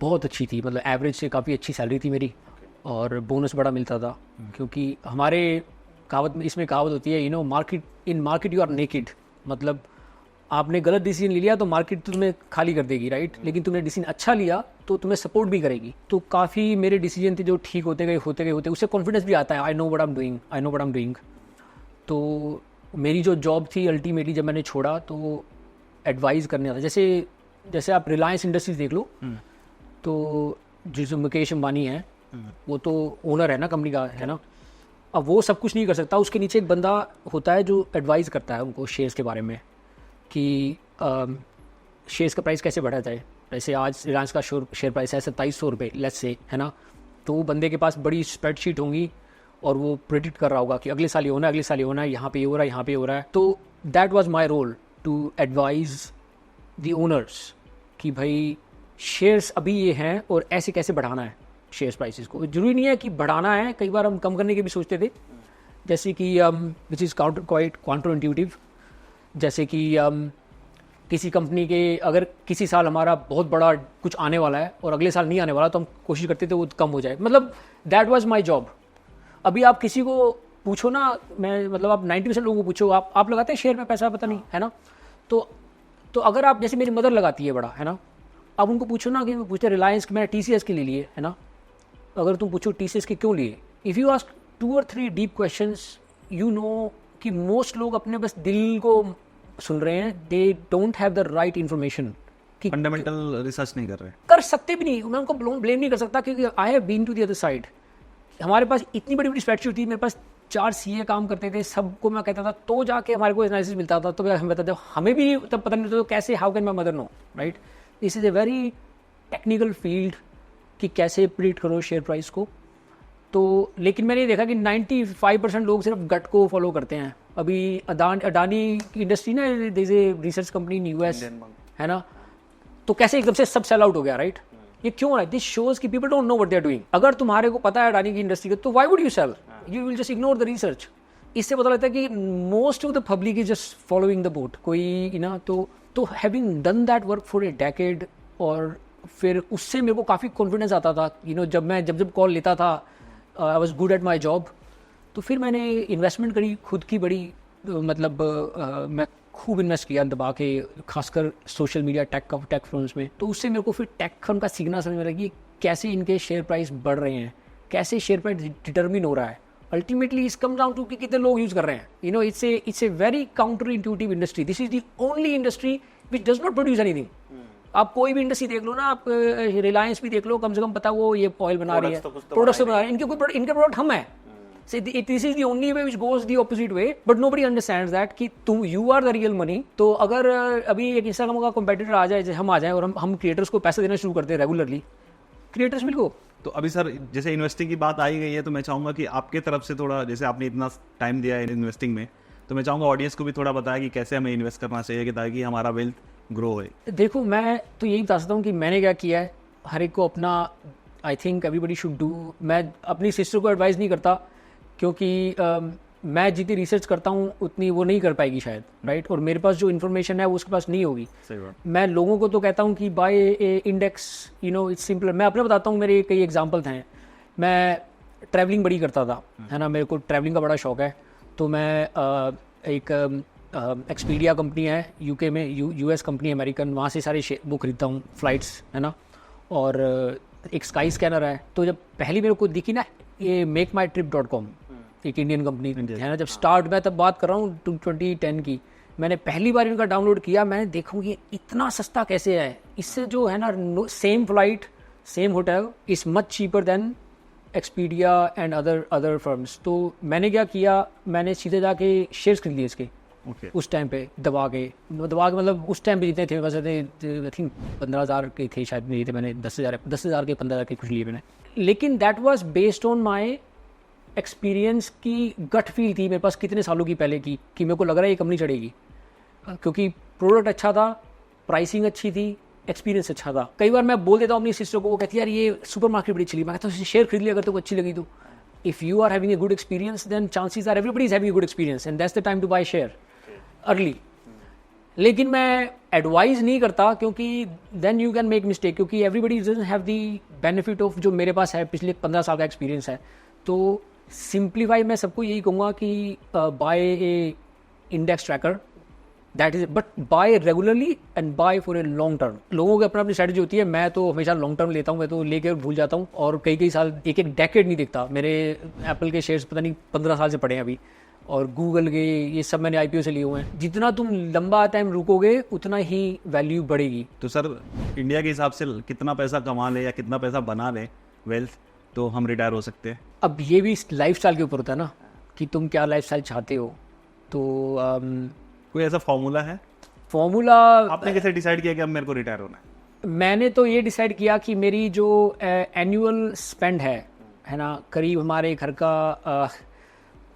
बहुत अच्छी थी, मतलब एवरेज से काफ़ी अच्छी सैलरी थी मेरी, और बोनस बड़ा मिलता था। क्योंकि हमारे कहावत में, इसमें कहावत होती है, you know, market, in market you are naked. मतलब आपने गलत डिसीजन ले लिया तो मार्केट तुम्हें खाली कर देगी, राइट। लेकिन तुमने डिसीजन अच्छा लिया तो तुम्हें सपोर्ट भी करेगी। तो काफ़ी मेरे डिसीजन थे जो ठीक होते गए, उससे कॉन्फिडेंस भी आता है, I know what I am doing. तो मेरी जो जॉब थी अल्टीमेटली जब मैंने छोड़ा, तो एडवाइस करने आता। जैसे आप रिलायंस इंडस्ट्रीज देख लो, तो जो मुकेश अंबानी है वो तो ओनर है ना कंपनी का, है ना। अब वो सब कुछ नहीं कर सकता, उसके नीचे एक बंदा होता है जो एडवाइस करता है उनको शेयर्स के बारे में, कि शेयर्स का प्राइस कैसे बढ़ा जाए। जैसे आज रिलायंस का शेयर प्राइस है 2700 रुपये, लेट्स से, है ना। तो वो बंदे के पास बड़ी स्प्रेडशीट होंगी, और वो प्रेडिक्ट कर रहा होगा कि अगले साल ये होना है, अगले साल ये होना है, यहाँ पे ये हो रहा है, यहाँ पे हो रहा है। तो that was my role, to advise the owners कि भाई शेयर्स अभी ये हैं और ऐसे कैसे बढ़ाना है शेयर्स प्राइसेस को। जरूरी नहीं है कि बढ़ाना है, कई बार हम कम करने के भी सोचते थे, जैसे कि विच इज़ काउंटर इंट्यूटिव। जैसे कि किसी कंपनी के, अगर किसी साल हमारा बहुत बड़ा कुछ आने वाला है और अगले साल नहीं आने वाला, तो हम कोशिश करते थे वो कम हो जाए। मतलब दैट वाज माय जॉब। अभी आप किसी को पूछो ना, मैं मतलब आप 90% लोगों को पूछो, आप लगाते हैं शेयर में पैसा, पता नहीं, है ना। तो अगर आप, जैसे मेरी मदर लगाती है बड़ा, है ना, आप उनको पूछो ना, कि पूछते रिलायंस के, मैंने TCS के लिए लिए, है ना। अगर तुम पूछो TCS के क्यों लिए, if you ask 2 or 3 deep questions, you know कि मोस्ट लोग अपने बस दिल को सुन रहे हैं, they don't have the right information, कि फंडामेंटल रिसर्च नहीं कर रहे, कर सकते भी नहीं। मैं उनको ब्लेम नहीं कर सकता, क्योंकि I have been to the other side. हमारे पास इतनी बड़ी बड़ी स्प्रेडशीट थी, मेरे पास 4 CA काम करते थे, सबको मैं कहता था, तो जाके हमारे को एनालिसिस मिलता था। तो हमें बताते, हमें भी तब पता नहीं था, तो कैसे, how can my mother know, right. This is a very technical field कि कैसे प्रिडिक्ट करो शेयर प्राइस को। तो लेकिन मैंने ये देखा कि 95% लोग सिर्फ गट को फॉलो करते हैं। अभी अडानी की इंडस्ट्री ना, there is a research company in US, है ना, तो कैसे एकदम से सब सेल आउट हो गया, राइट। ये क्यों है? दिस शोज कि people don't know what they are doing. अगर तुम्हारे को पता है अडानी की इंडस्ट्री का, तो why would you sell? You will just ignore the research. इससे पता लगता है कि most of the public is just following the boat, कोई ना तो having done that work for a decade, और फिर उससे मेरे को काफ़ी कॉन्फिडेंस आता था, जब कॉल लेता था, I was good at my job. तो फिर मैंने इन्वेस्टमेंट करी खुद की बड़ी, मैं खूब इन्वेस्ट किया दबा के, खासकर सोशल मीडिया टेक फर्म्स में। तो उससे मेरे को फिर टेक फर्म का सीखना समझ में लगा कि कैसे इनके शेयर प्राइस बढ़ रहे हैं, कैसे शेयर प्राइस डिटर्मिन हो रहा है। अल्टीमेटली इस कम डाउन टू कि कितने लोग यूज़ कर रहे हैं। It's a very counter intuitive industry. This is the only industry which does not produce anything. आप कोई भी इंडस्ट्री देख लो ना, आप रिलायंस भी देख लो, कम से कम पता वो ये ऑयल बना रही है, प्रोडक्ट्स तो बना रही है, इनके प्रोडक्ट हम है। This is the only way which goes the opposite way, but nobody understands that कि तुम you are the real money. तो अगर अभी एक इंस्टाग्राम का कंपेटिटर आ जाए, हम आ जाए और हम क्रिएटर्स को पैसे देना शुरू करते हैं रेगुलरली, क्रिएटर्स मिल गो। तो अभी सर जैसे इन्वेस्टिंग की बात आई गई है, तो मैं चाहूँगा कि आपके तरफ से थोड़ा, जैसे आपने इतना टाइम दिया है इन्वेस्टिंग में, तो मैं चाहूँगा ऑडियंस को भी थोड़ा बताया कि कैसे हमें इन्वेस्ट करना चाहिए कि ताकि हमारा वेल्थ ग्रो हो। देखो, मैं तो यही बता सकता हूँ कि मैंने क्या किया है। हर एक को अपना, I think everybody should do. मैं अपनी सिस्टर को एडवाइस नहीं करता, क्योंकि मैं जितनी रिसर्च करता हूँ उतनी वो नहीं कर पाएगी शायद, राइट। और मेरे पास जो इन्फॉर्मेशन है वो उसके पास नहीं होगी। सही बात। मैं लोगों को तो कहता हूँ कि buy a index, it's simple. मैं अपने बताता हूँ, मेरे कई एग्जाम्पल्स हैं। मैं ट्रैवलिंग बड़ी करता था, है ना, मेरे को ट्रैवलिंग का बड़ा शौक है। तो मैं एक एक्सपीडिया कंपनी है यूके में, यूएस कंपनी, अमेरिकन, वहाँ से सारे वो खरीदता हूँ, फ्लाइट्स, है ना। और एक स्काई स्कैनर है। तो जब पहली मेरे को दिखी ना ये makeMyTrip.com, एक इंडियन कंपनी है ना, जब स्टार्ट, मैं तब बात कर रहा हूँ 2010 की, मैंने पहली बार इनका डाउनलोड किया। मैंने देखा ये इतना सस्ता कैसे है, इससे जो है ना same flight same hotel is much cheaper than Expedia and other firms. तो मैंने क्या किया, मैंने सीधे जाके शेयर्स खरीद लिए इसके। उस टाइम पे दबा के मतलब उस टाइम पे जितने थे, बस आई थिंक 15,000 के थे शायद, नहीं थे, मैंने 10,000 के 15,000 के कुछ लिए मैंने। लेकिन that was based on my experience की गट फील थी मेरे पास कितने सालों की पहले की, कि मेरे को लग रहा है ये कंपनी चढ़ेगी, क्योंकि प्रोडक्ट अच्छा था, प्राइसिंग अच्छी थी, एक्सपीरियंस अच्छा था। कई बार मैं बोल देता हूँ अपनी सिस्टर को, वो कहती है यार ये सुपर मार्केट बड़ी चली। मैं कहता हूँ शेयर खरीद लिया अगर तो अच्छी लगी तो। If you are having a good experience then chances are everybody is having a good experience and that's the time to buy share early. लेकिन मैं एडवाइस नहीं करता, क्योंकि then you can make mistake, क्योंकि everybody doesn't have the benefit of जो मेरे पास है, पिछले 15 साल का एक्सपीरियंस है। तो सिंप्लीफाई मैं सबको यही कहूँगा कि buy a index tracker, that is, but buy regularly and buy for a long term. लोगों की अपनी स्ट्रैटेजी होती है, मैं तो हमेशा लॉन्ग टर्म लेता हूँ, मैं तो लेकर भूल जाता हूँ, और कई साल, एक डेकेड नहीं दिखता। मेरे एप्पल के शेयर्स पता नहीं 15 साल से पड़े हैं अभी, और गूगल के ये सब मैंने IPO से लिए हुए हैं। जितना तुम लंबा टाइम रुकोगे उतना ही वैल्यू बढ़ेगी। तो सर इंडिया के हिसाब से कितना पैसा कमा ले या कितना पैसा बना ले वेल्थ, तो हम रिटायर हो सकते हैं? अब ये भी लाइफस्टाइल के ऊपर होता है ना, कि तुम क्या लाइफस्टाइल चाहते हो। तो कोई ऐसा फॉर्मूला है? फॉर्मूला आपने कैसे डिसाइड किया कि अब मेरे को रिटायर होना है? मैंने तो ये डिसाइड किया कि मेरी जो एनुअल स्पेंड है ना, करीब हमारे घर का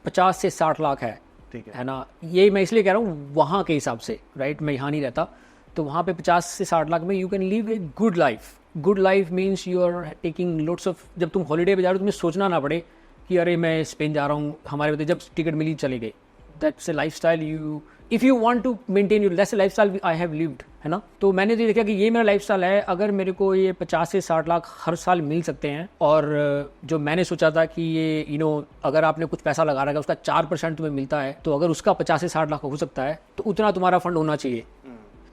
50 से 60 लाख है, ठीक है ना। ये मैं इसलिए कह रहा हूँ वहाँ के हिसाब से, राइट, मैं यहाँ नहीं रहता। तो वहाँ पे 50 से 60 लाख में you can live a good life. Good life means you are taking lots of, जब तुम हॉलीडे पे जा रहे हो तुम्हें सोचना ना पड़े कि अरे मैं स्पेन जा रहा हूँ, हमारे बता जब टिकट मिली चले गए। That's a lifestyle you, if you want to maintain your, that's a lifestyle I have lived, है ना। तो मैंने तो देखा कि ये मेरा लाइफ स्टाइल है। अगर मेरे को ये 50 से 60 लाख हर साल मिल सकते हैं, और जो मैंने सोचा था कि ये अगर आपने कुछ पैसा लगा रखा है उसका 4% तुम्हें मिलता है, तो अगर उसका 50 से 60 लाख हो सकता है तो उतना तुम्हारा फंड होना चाहिए।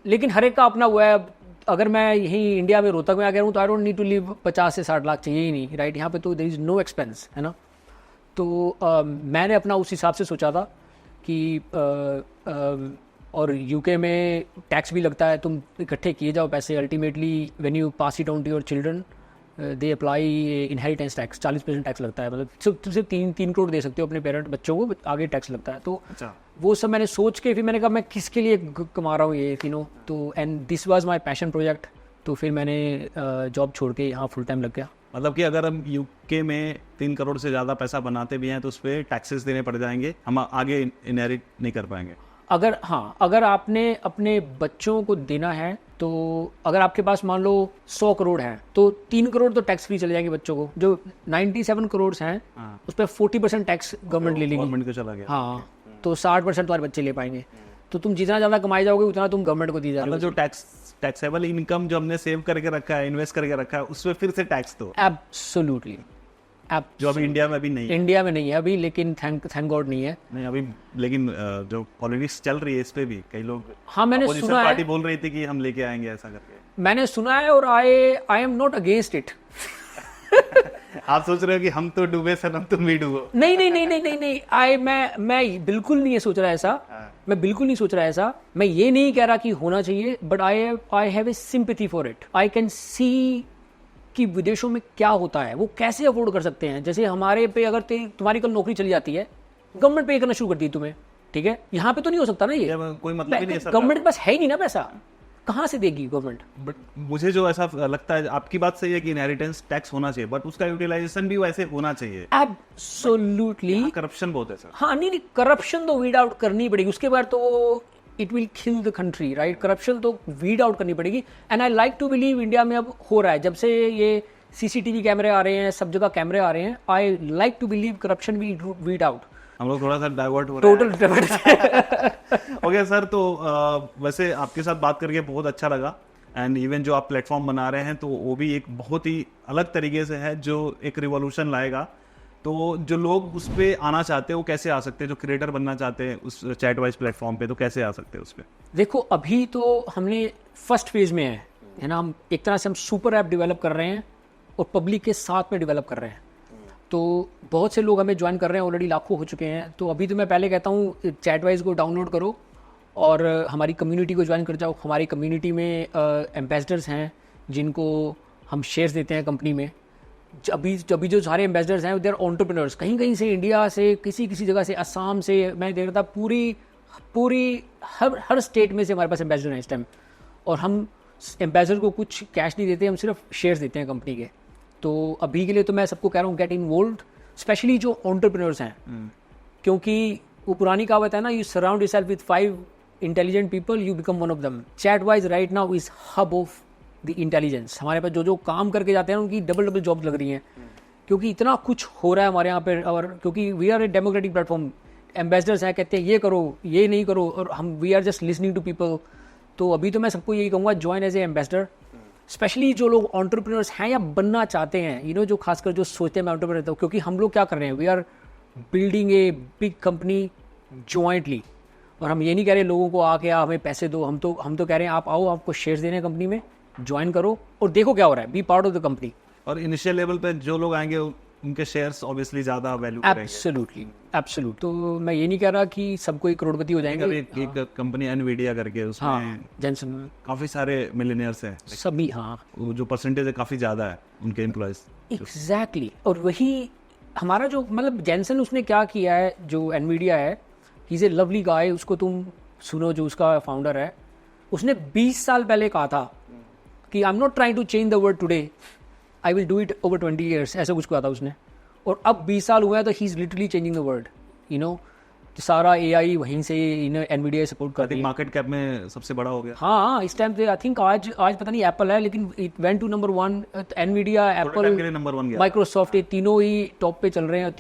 लेकिन हर एक का अपना हुआ है। अगर मैं यहीं इंडिया में रोहतक में आ गया हूँ तो I don't need to live 50 से 60 लाख चाहिए ही नहीं, राइट। यहाँ पे तो देयर इज़ नो एक्सपेंस, है ना। तो मैंने अपना उस हिसाब से सोचा था कि और यूके में टैक्स भी लगता है, तुम इकट्ठे किए जाओ पैसे, ultimately when you pass it on to your children they apply inheritance tax, 40% tax लगता है। मतलब सिर्फ 3 करोड़ दे सकते हो अपने पेरेंट बच्चों को, आगे टैक्स लगता है। तो वो सब मैंने सोच के फिर मैंने कहा मैं किसके लिए कमा रहा हूँ ये, तो and this was my passion project. तो फिर मैंने जॉब छोड़ के यहाँ फुल टाइम लग गया। मतलब कि अगर हम यूके में 3 करोड़ से ज़्यादा पैसा बनाते भी हैं तो उस पर टैक्सेस देने पड़ जाएंगे, हम आगे इनहेरिट नहीं कर पाएंगे। अगर आपने अपने बच्चों को देना है तो अगर आपके पास मान लो 100 करोड़ है तो 3 करोड़ तो टैक्स फ्री चले जाएंगे बच्चों को। जो 97 करोड़ हैं उस पर 40% टैक्स गवर्नमेंट ले लेगी। गवर्नमेंट को चला गया। हाँ, तो 60% तुम्हारे बच्चे ले पाएंगे। तो तुम जितना ज़्यादा कमाई जाओगे उतना तुम गवर्नमेंट को दी जा रहे हो। जो टैक्सेबल इनकम जो हमने सेव करके रखा है, इन्वेस्ट करके रखा है, उसमें फिर से टैक्स दो। एब्सोल्युटली, जो अभी इंडिया में भी नहीं है। इंडिया में नहीं है अभी, लेकिन थैंक गॉड नहीं है। नहीं अभी, लेकिन जो पॉलिटिक्स चल रही है इस पे भी कई लोग, हाँ मैंने सुना है, पार्टी बोल रही थी कि हम लेके आएंगे ऐसा करके। मैंने सुना है और आई एम नॉट अगेंस्ट इट। आप सोच रहे हो कि हम तो डूबे सनम तुम भी डूबो। नहीं, मैं बिल्कुल नहीं ये सोच रहा ऐसा। मैं बिल्कुल नहीं सोच रहा ऐसा। मैं ये नहीं कह रहा कि होना चाहिए, but I have a sympathy for it. I can see कि विदेशों में क्या होता है, वो कैसे अफोर्ड कर सकते हैं। जैसे हमारे पे अगर तुम्हारी कल नौकरी चली जाती है, गवर्नमेंट पे करना शुरू कर दी तुम्हें, ठीक है, यहाँ पे तो नहीं हो सकता ना ये कोई मतलब ही नहीं है। गवर्नमेंट के पास है ही नहीं ना पैसा, कहाँ से देगी गवर्नमेट। बट मुझे जो ऐसा लगता है, आपकी बात सही है कि इनहेरिटेंस टैक्स होना चाहिए, बट उसका यूटिलाइजेशन भी वैसे होना चाहिए। एब्सोल्युटली। करप्शन बहुत है सर। हाँ नहीं, करप्शन तो वीड आउट करनी पड़ेगी, उसके बाद तो it will kill the country, right. Corruption तो वीड आउट करनी पड़ेगी। And I like to believe India में अब हो रहा है, जब से ये CCTV कैमरे आ रहे हैं, सब जगह कैमरे आ रहे हैं, I like to believe corruption weed out. हम लोग थोड़ा सा डाइवर्ट हो रहे हैं। Total divert. ओके सर, तो वैसे आपके साथ बात करके बहुत अच्छा लगा। एंड इवन जो आप प्लेटफॉर्म बना रहे हैं तो वो भी एक बहुत ही अलग तरीके से है, जो एक रिवॉल्यूशन लाएगा। तो जो लोग उस पर आना चाहते हैं वो कैसे आ सकते हैं, जो क्रिएटर बनना चाहते हैं उस चैटवाइज प्लेटफॉर्म पे, तो कैसे आ सकते हैं उस पर? देखो अभी तो हमने फर्स्ट फेज में है ना। हम एक तरह से हम सुपर ऐप डेवलप कर रहे हैं और पब्लिक के साथ में डेवलप कर रहे हैं। तो बहुत से लोग हमें ज्वाइन कर रहे हैं, ऑलरेडी लाखों हो चुके हैं। तो अभी तो मैं पहले कहता हूँ चैटवाइज को डाउनलोड करो और हमारी कम्युनिटी को ज्वाइन कर जाओ। हमारी कम्युनिटी में एम्बेसडर्स हैं जिनको हम शेयर्स देते हैं कंपनी में। अभी जो सारे एम्बेसडर्स हैं देर एंटरप्रेन्योर्स, कहीं कहीं से, इंडिया से, किसी जगह से, असम से, मैं देख रहा था पूरी हर स्टेट में से हमारे पास एम्बेसडर हैं इस टाइम। और हम एम्बेसडर को कुछ कैश नहीं देते, हम सिर्फ शेयर्स देते हैं कंपनी के। तो अभी के लिए तो मैं सबको कह रहा हूँ गेट इन्वॉल्व्ड, स्पेशली जो एंटरप्रेन्योर्स हैं, क्योंकि वो पुरानी कहावत है ना, you surround yourself with 5 intelligent people, you become one of them. Chat-wise right now is hub of the intelligence. हमारे पास जो काम करके जाते हैं उनकी डबल जॉब लग रही हैं, क्योंकि इतना कुछ हो रहा है हमारे यहाँ पे। और क्योंकि we are a democratic platform, ambassadors हैं, कहते हैं ये करो, ये नहीं करो, और हम we are just listening to people. तो अभी तो मैं सबको यही कहूँगा, join as a ambassador, specially जो लोग एंटरप्रेन्योर्स हैं या बनना चाहते हैं, जो खासकर जो सोचते हैं मैं एंटरप्रेन्योर हूँ। क्योंकि हम लोग क्या कर रहे हैं, we are building a big company jointly. और हम ये नहीं कह रहे लोगों को आके हमें पैसे दो, हम तो कह रहे हैं आप आओ, आपको शेयर्स देने कंपनी में, ज्वाइन करो और देखो क्या हो रहा है, be part of the company. और इनिशियल लेवल पे जो लोग आएंगे उनके शेयर्स ऑब्वियसली ज्यादा वैल्यू करेंगे। एब्सोल्युटली। तो मैं ये नहीं कह रहा कि सबको एक करोड़पति हो जाएंगे। एक कंपनी एनवीडिया करके, उसमें हाँ, जेंसन काफी सारे मिलियनियर्स हैं सभी। हाँ, जो परसेंटेज है काफी ज्यादा है उनके एम्प्लॉयज। एग्जैक्टली। और वही हमारा जो मतलब जेंसन उसने क्या किया है, जो एनवीडिया है, ही इज ए लवली गाय। उसको तुम सुनो, जो उसका फाउंडर है, उसने 20 साल पहले कहा था कि I am not trying to change the world today, I will do it over 20 years, ऐसा कुछ कहा था उसने। और अब 20 साल हुआ है तो he is literally changing the world. तो सारा AI वहीं से एनवीडिया सपोर्ट करती है। मार्केट कैप में सबसे बड़ा हो गया। हाँ, इस टाइम पे आई थिंक आज पता नहीं एप्पल है, लेकिन it went to number 1। Nvidia, Apple, number 1 गया। माइक्रोसॉफ्ट, ये तीनों ही टॉप पे चल रहे हैं।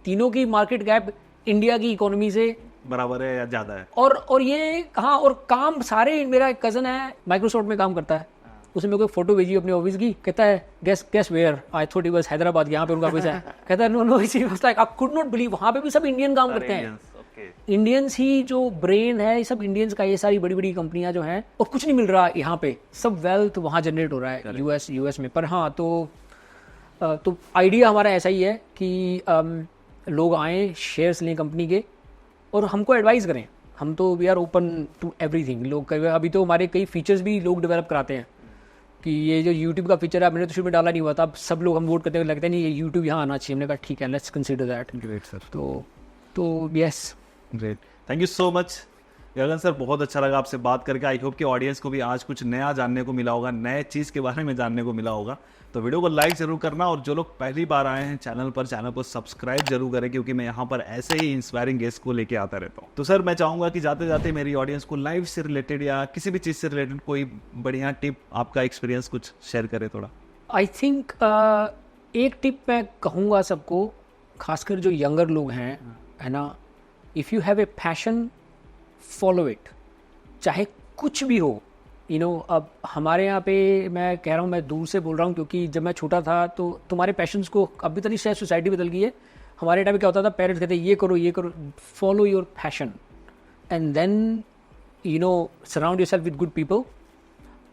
तीनों की मार्केट कैप इंडिया की इकोनॉमी से बराबर है या ज्यादा है। और ये हाँ, और काम सारे, मेरा एक कजन है माइक्रोसॉफ्ट में काम करता है, उसने मेरे को फोटो भेजी अपने ऑफिस की, कहता है guess where, I thought it was Hyderabad, यहाँ पे उनका ऑफिस है। कहता है नो इसी like I could not believe, वहाँ पे भी सब इंडियन काम करते हैं। इंडियंस ही जो ब्रेन है, ये सब इंडियंस का, ये सारी बड़ी बड़ी कंपनियां जो हैं, और कुछ नहीं मिल रहा यहाँ पे, सब वेल्थ वहाँ जनरेट हो रहा है यूएस में। पर हाँ, तो आइडिया हमारा ऐसा ही है कि लोग आएँ, शेयर्स लें कंपनी के और हमको एडवाइस करें। हम तो we are open to everything. लोग अभी तो हमारे कई फीचर्स भी लोग डेवलप कराते हैं कि ये जो यूट्यूब का फीचर है, मैंने तो शुरू में डाला नहीं हुआ था, अब सब लोग हम वोट करते हैं, लगता है नहीं ये यूट्यूब यहाँ आना चाहिए। हमने कहा ठीक है, let's consider that. Great sir. तो yes, great, thank you so much. Gagan sir, बहुत अच्छा लगा आपसे बात करके। आई होप कि ऑडियंस को भी आज कुछ नया जानने को मिला होगा, नए चीज़ के बारे में जानने को मिला होगा। तो वीडियो को लाइक जरूर करना, और जो लोग पहली बार आए हैं चैनल को सब्सक्राइब जरूर करें, क्योंकि मैं यहाँ पर ऐसे ही इंस्पायरिंग गेस्ट को लेके आता रहता हूँ। तो सर, मैं चाहूँगा कि जाते जाते मेरी ऑडियंस को लाइफ से रिलेटेड या किसी भी चीज़ से रिलेटेड कोई बढ़िया टिप, आपका एक्सपीरियंस कुछ शेयर करें थोड़ा। आई थिंक एक टिप मैं कहूँगा सबको, खासकर जो यंगर लोग हैं, है ना, if you have a passion, follow it, चाहे कुछ भी हो। अब हमारे यहाँ पे मैं कह रहा हूँ, मैं दूर से बोल रहा हूँ, क्योंकि जब मैं छोटा था तो तुम्हारे पैशंस को, अभी तक शायद सोसाइटी बदल गई है, हमारे टाइम में क्या होता था, पेरेंट्स कहते ये करो, follow your passion and then surround yourself with good people.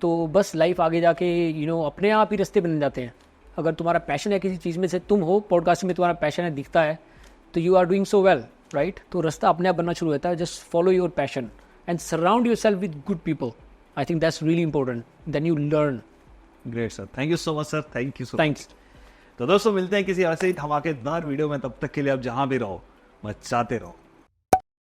तो बस लाइफ आगे जाके अपने आप ही रास्ते बन जाते हैं। अगर तुम्हारा पैशन है किसी चीज़ में से, तुम हो पॉडकास्ट में तुम्हारा पैशन है, दिखता है, तो you are doing so well, right. तो रास्ता अपने आप बनना शुरू होता है। Just follow your passion and surround yourself with good people. I think that's really important, then you learn. Great sir, thank you so much sir, thank you so much. Thanks. तो दोस्तों, मिलते हैं किसी ऐसे ही धमाकेदार वीडियो में। तब तक के लिए आप जहाँ भी रहो, मचाते रहो।